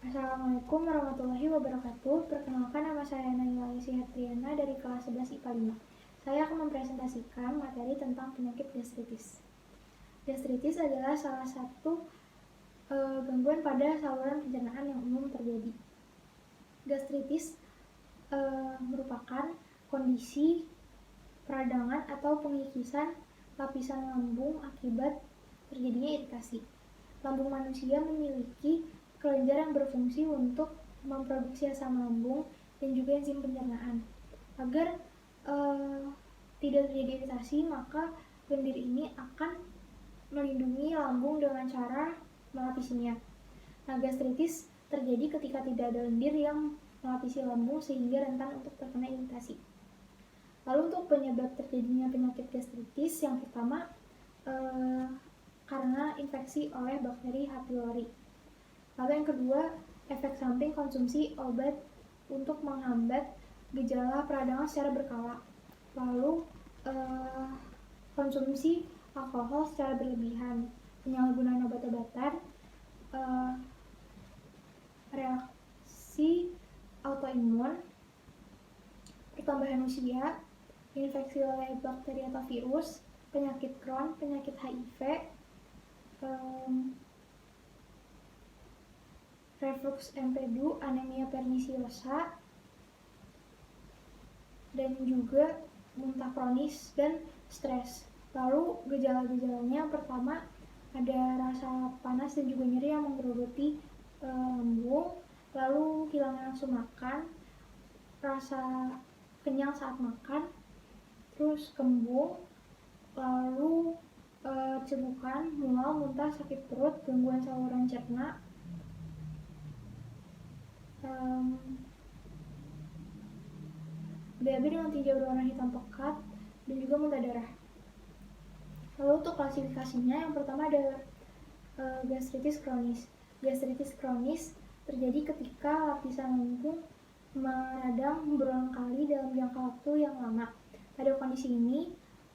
Assalamualaikum warahmatullahi wabarakatuh. Perkenalkan, nama saya Naila Sihatriana dari kelas 11 IPA 5. Saya akan mempresentasikan materi tentang penyakit gastritis. Gastritis adalah salah satu gangguan pada saluran pencernaan yang umum terjadi. Gastritis merupakan kondisi peradangan atau pengikisan lapisan lambung akibat terjadinya iritasi. Lambung manusia memiliki kelenjar yang berfungsi untuk memproduksi asam lambung dan juga enzim pencernaan. Agar tidak terjadi iritasi, maka lendir ini akan melindungi lambung dengan cara melapisinya. Nah, gastritis terjadi ketika tidak ada lendir yang melapisi lambung sehingga rentan untuk terkena iritasi. Lalu untuk penyebab terjadinya penyakit gastritis, yang pertama karena infeksi oleh bakteri H. pylori. Lalu yang kedua, efek samping konsumsi obat untuk menghambat gejala peradangan secara berkala. Lalu konsumsi alkohol secara berlebihan, penyalahgunaan obat-obatan, reaksi autoimun, pertambahan usia, infeksi oleh bakteri atau virus, penyakit Crohn, penyakit HIV, reflux empedu, anemia pernisiosa, dan juga muntah kronis dan stres. Lalu gejala-gejalanya pertama ada rasa panas dan juga nyeri yang menggerogoti lambung, lalu hilangnya nafsu makan, rasa kenyang saat makan, terus kembung, lalu cegukan, mual, muntah, sakit perut, gangguan saluran cerna, BAB dengan tinja berwarna hitam pekat, dan juga muntah darah. Lalu untuk klasifikasinya, yang pertama ada gastritis kronis. Gastritis kronis terjadi ketika lapisan lambung meradang berulang kali dalam jangka waktu yang lama. Pada kondisi ini,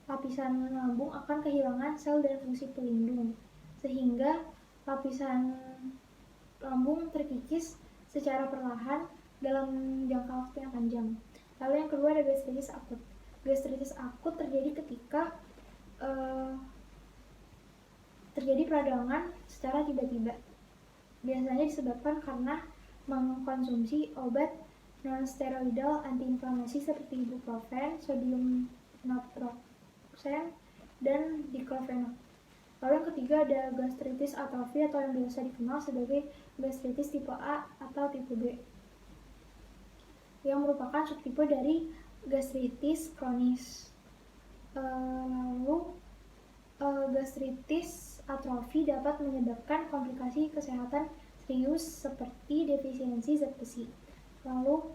lapisan lambung akan kehilangan sel dan fungsi pelindung, sehingga lapisan lambung terkikis secara perlahan dalam jangka waktu yang panjang. Lalu yang kedua ada gastritis akut. Gastritis akut terjadi ketika terjadi peradangan secara tiba-tiba. Biasanya disebabkan karena mengkonsumsi obat non-steroidal antiinflamasi seperti ibuprofen, sodium naproxen, dan diklofenak. Lalu yang ketiga ada gastritis atrofi atau yang biasa dikenal sebagai gastritis tipe A atau tipe B, yang merupakan subtipe dari gastritis kronis. Lalu gastritis atrofi dapat menyebabkan komplikasi kesehatan serius seperti defisiensi zat besi. Lalu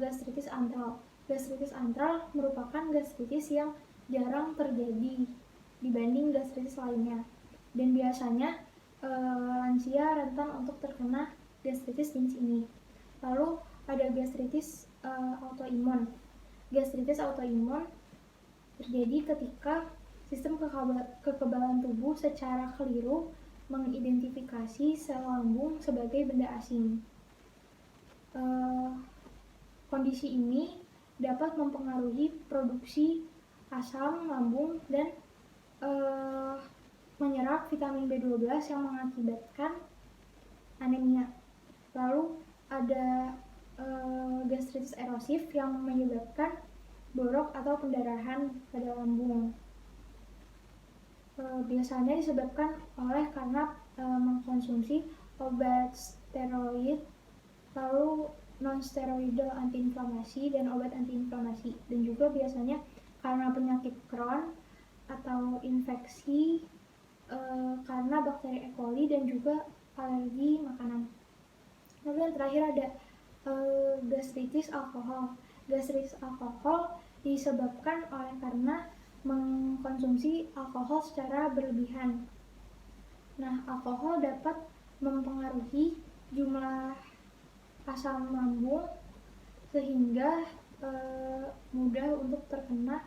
gastritis antral. Gastritis antral merupakan gastritis yang jarang terjadi dibanding gastritis lainnya, dan biasanya lansia rentan untuk terkena gastritis jenis ini. Lalu ada gastritis autoimun. Gastritis autoimun terjadi ketika sistem kekebalan tubuh secara keliru mengidentifikasi sel lambung sebagai benda asing. Kondisi ini dapat mempengaruhi produksi asam lambung dan menyerap vitamin B12 yang mengakibatkan anemia. Lalu ada gastritis erosif yang menyebabkan borok atau pendarahan pada lambung. Biasanya disebabkan oleh karena mengkonsumsi obat steroid, lalu non-steroidal antiinflamasi dan obat antiinflamasi, dan juga biasanya karena penyakit Crohn atau infeksi karena bakteri E. coli dan juga alergi makanan. Lalu yang terakhir ada gastritis alkohol. Gastritis alkohol disebabkan oleh karena mengkonsumsi alkohol secara berlebihan. Nah, alkohol dapat mempengaruhi jumlah asam lambung sehingga mudah untuk terkena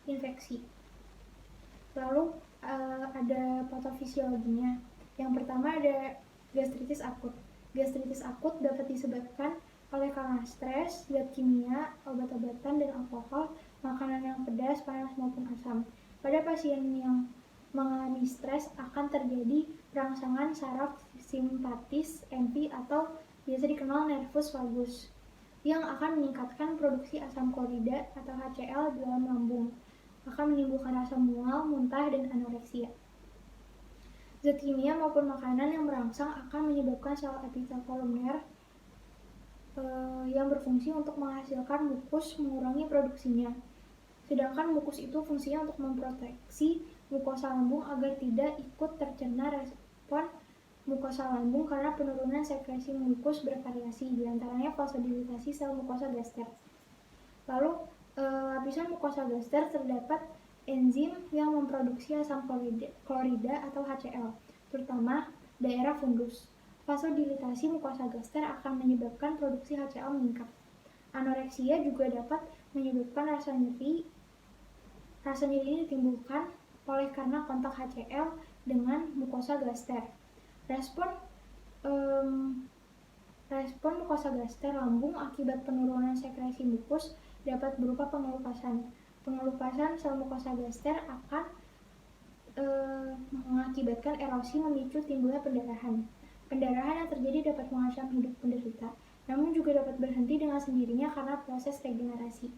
infeksi. Lalu ada patofisiologinya. Yang pertama ada gastritis akut. Gastritis akut dapat disebabkan oleh karena stres, zat kimia, obat-obatan, dan alkohol, makanan yang pedas, panas, maupun asam. Pada pasien yang mengalami stres akan terjadi perangsangan saraf simpatis (NP) atau biasa dikenal nervus vagus yang akan meningkatkan produksi asam klorida atau HCl di dalam lambung, akan menimbulkan rasa mual, muntah, dan anoreksia. Zat kimia maupun makanan yang merangsang akan menyebabkan sel epitel kolumner yang berfungsi untuk menghasilkan mukus mengurangi produksinya. Sedangkan mukus itu fungsinya untuk memproteksi mukosa lambung agar tidak ikut tercerna respon mukosa lambung karena penurunan sekresi mukus bervariasi, diantaranya vasodilatasi sel mukosa gaster. Lalu lapisan mukosa gaster terdapat enzim yang memproduksi asam klorida atau HCl, terutama daerah fundus. Vasodilatasi mukosa gaster akan menyebabkan produksi HCl meningkat. Anoreksia juga dapat menyebabkan rasa nyeri. Rasa nyeri ini ditimbulkan oleh karena kontak HCl dengan mukosa gaster. Respon mukosa gaster lambung akibat penurunan sekresi mukus dapat berupa pengelupasan. Pengelupasan sel mukosa gaster akan mengakibatkan erosi memicu timbulnya pendarahan. Pendarahan yang terjadi dapat mengancam hidup penderita, namun juga dapat berhenti dengan sendirinya karena proses regenerasi.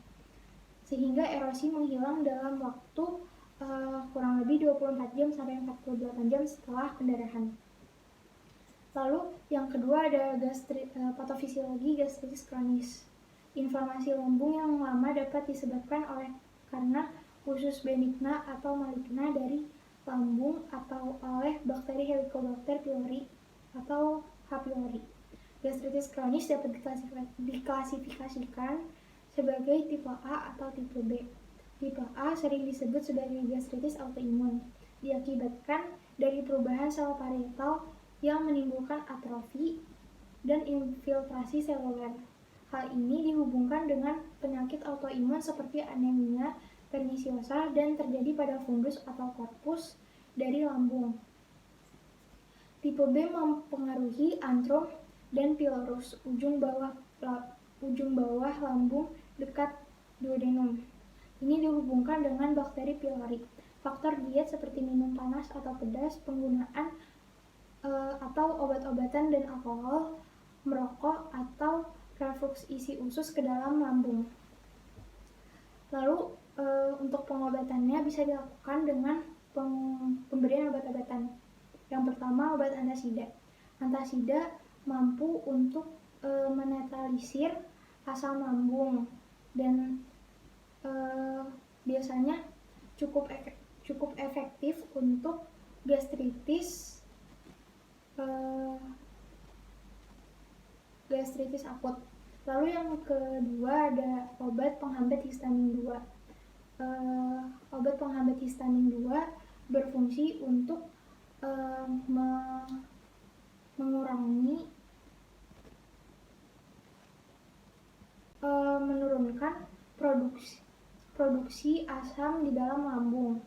Sehingga erosi menghilang dalam waktu kurang lebih 24 jam sampai 48 jam setelah pendarahan. Lalu yang kedua ada patofisiologi gastritis kronis. Inflamasi lambung yang lama dapat disebabkan karena usus benigna atau maligna dari lambung atau oleh bakteri Helicobacter pylori atau H. pylori. Gastritis kronis dapat diklasifikasikan sebagai tipe A atau tipe B. Tipe A sering disebut sebagai gastritis autoimun, diakibatkan dari perubahan sel parietal yang menimbulkan atrofi dan infiltrasi seluler. Hal ini dihubungkan dengan penyakit autoimun seperti anemia pernisiosa dan terjadi pada fundus atau korpus dari lambung. Tipe B mempengaruhi antrum dan pylorus, ujung bawah lambung dekat duodenum. Ini dihubungkan dengan bakteri pylori. Faktor diet seperti minum panas atau pedas, penggunaan atau obat-obatan dan alkohol, merokok, atau reflux isi usus ke dalam lambung. Lalu untuk pengobatannya bisa dilakukan dengan pemberian obat-obatan. Yang pertama, obat antasida. Antasida mampu untuk menetralisir asam lambung dan biasanya cukup efektif untuk gastritis akut. Lalu yang kedua ada obat penghambat histamin 2. Obat penghambat histamin 2 berfungsi untuk menurunkan produksi asam di dalam lambung.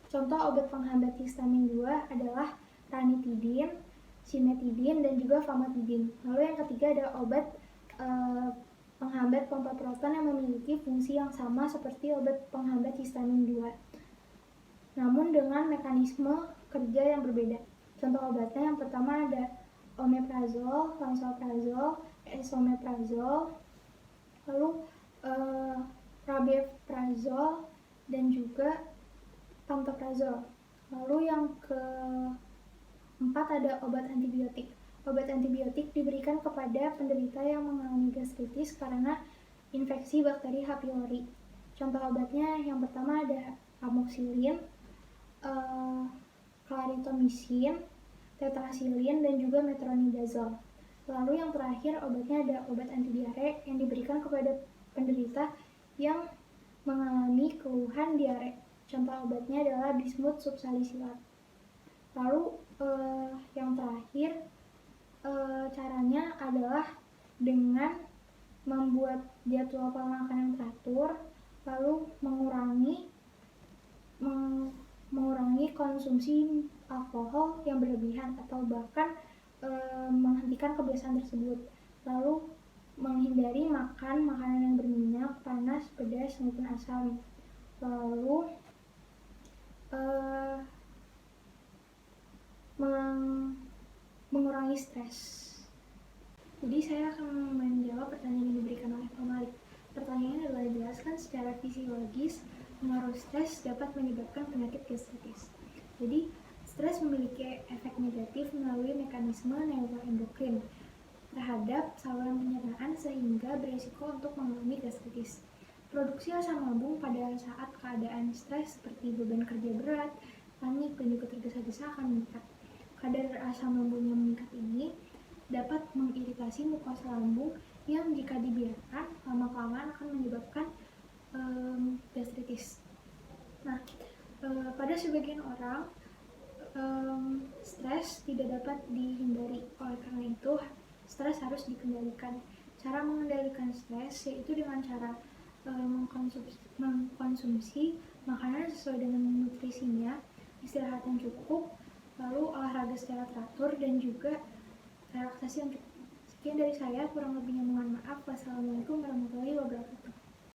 Contoh obat penghambat histamin 2 adalah ranitidin, cimetidin, dan juga famotidin. Lalu yang ketiga ada obat penghambat pompa proton yang memiliki fungsi yang sama seperti obat penghambat histamin 2, namun dengan mekanisme kerja yang berbeda. Contoh obatnya yang pertama ada omeprazol, lansoprazol, esomeprazol, lalu rabeprazol, dan juga pantoprazol. Lalu yang keempat ada obat antibiotik. Obat antibiotik diberikan kepada penderita yang mengalami gastritis karena infeksi bakteri H. pylori. Contoh obatnya yang pertama ada amoxicillin, clarithromycin, tetrasilin, dan juga metronidazole. Lalu yang terakhir obatnya ada obat anti diare yang diberikan kepada penderita yang mengalami keluhan diare. Contoh obatnya adalah bismut subsalisilat. Lalu yang terakhir caranya adalah dengan membuat jadwal pola makan yang teratur, lalu mengurangi konsumsi alkohol yang berlebihan atau bahkan menghentikan kebiasaan tersebut. Lalu menghindari makan makanan yang berminyak, panas, pedas, maupun asam. Lalu mengurangi stres. Jadi saya akan menjawab pertanyaan yang diberikan oleh Pak Malik. Pertanyaannya adalah dijelaskan secara fisiologis pengaruh stres dapat menyebabkan penyakit gastritis. Jadi stres memiliki efek negatif melalui mekanisme neuroendokrin terhadap saluran pencernaan sehingga berisiko untuk mengalami gastritis. Produksi asam lambung pada saat keadaan stres seperti beban kerja berat, panik, dan juga tergesa-gesa akan meningkat. Kadar asam lambung yang meningkat ini dapat mengiritasi mukosa lambung yang jika dibiarkan lama-kelamaan akan menyebabkan gastritis. Nah, pada sebagian orang stres tidak dapat dihindari. Oleh karena itu, stres harus dikendalikan. Cara mengendalikan stres yaitu dengan cara mengkonsumsi makanan sesuai dengan nutrisinya, istirahat yang cukup, lalu olahraga secara teratur, dan juga relaksasi yang cukup. Sekian dari saya, kurang lebihnya mohon maaf. Wassalamualaikum warahmatullahi wabarakatuh.